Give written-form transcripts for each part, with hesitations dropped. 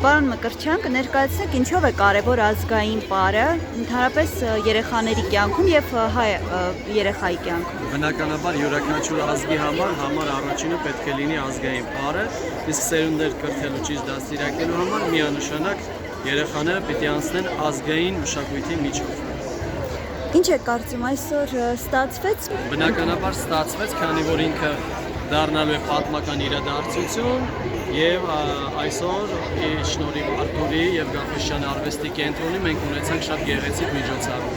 Պարոն Մկրտչյան, կներկայացնեք ինչով է կարևոր ազգային պարը ընդհանրապես երեխաների կյանքում եւ հայ երեխայի կյանքում։ Բնականաբար յուրաքանչյուր ազգի համար առաջինը պետք է լինի ազգային պարը, իսկ սերունդներ կրթելու ճիշտ դաստիարակելու համար միանշանակ երեխաները պիտի անցնեն ազգային մշակույթի միջով։ Ինչ է կարծում այսօր ստացվեց։ Բնականաբար ստացվեց, քանի որ ինքը դառնալու է պատմական իրադարձություն եւ այսօր շնորհիվ Արթուրի եւ Գաֆէսյան արվեստի կենտրոնի մենք ունեցանք շատ գեղեցիկ միջոցառում։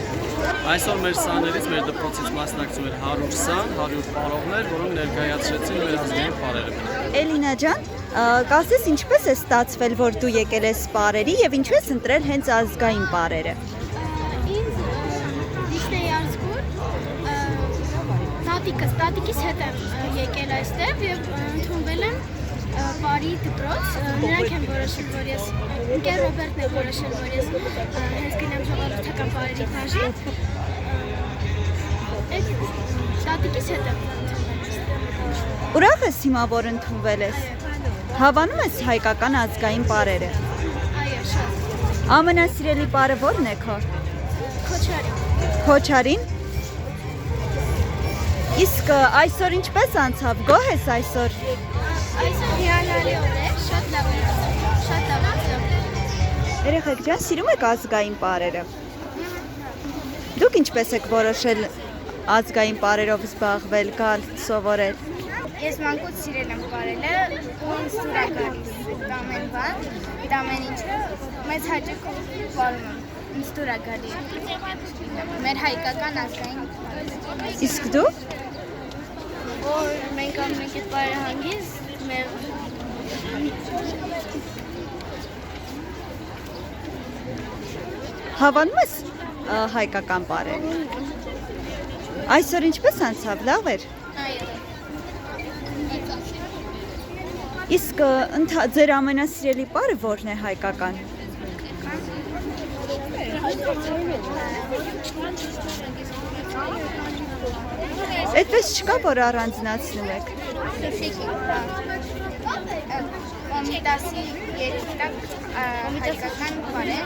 Այսօր մեր սաներից մեր դպրոցից մասնակցում էր 100 սան, 100 պարողներ, որոնք ներկայացրեցին մեր ազգային պարերը։ Էլինա ջան, կասես ինչպես է ստացվել, որ դու եկել ես պարերի եւ ինչու ես ընտրել հենց ազգային պարերը։ Տատիկիս հետ եմ եկել այստեղ եւ ընդունվել եմ պարի դպրոց, նրանք են որոշել, որ ես ընկեր Ռոբերտն է որոշել, որ ես հենց գնամ ժողովրդական պարերի բաժին։ Տատիկիս հետ եմ ընդունվել։ Ուրախ ես հիմա, որ ընդունվել ես։ Հավանում ես հայկական ազգային պարերը։ Այո, շատ։ Ամենասիրելի պարը ո՞րն է քո։ Քոչարին։ Քոչարին։ Իսկ այսօր ինչպես անցավ, գոհ ես այսօր։ Այսօր հիանալի օր է, շատ լավ անցավ։ Երեխեք ջան, սիրում եք ազգային պարերը։ Դուք ինչպես եք որոշել ազգային պարերով զբաղվել, գալ, սովորել։ Ես մանկուց սիրել եմ պարելը, ու ինձ դուր է գալիս ամեն բան, ամեն ինչը մեծ հաճույքով պարում եմ, ինձ դուր է գալի մեր հայկական ազգային։ Իսկ դու։ Որ մենք անում ենք այդ պարերը հանգիստ, մեր Հավանում ես հայկական պարերը։ Այսօր ինչպես անցավ, լավ էր։ այո։ Իսկ ձեր ամենասիրելի պարը ո՞րն է հայկական։ Այդպես չկա, որ առանձնացնում եք։ Կոմիտասի երիտակ հայկական պար է։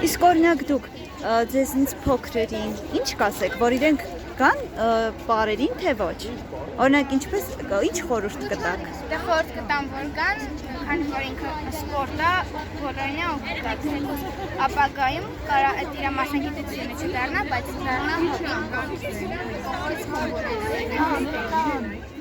Իսկ օրինակ դուք ձեզնից փոքրերին ինչ կասեք, որ իրենք կան պարերին, թե ոչ։ Օրինակ ինչ խորհուրդ կտաք։ Դե խորհուրդ կտամ, որ կան, քանի որ ինքը սպորտ է, բոլորին է օգտակցել։ Ապագայում կարա այդ իր մասնագիտությունը չդառնա, բայց դառնա հոբի։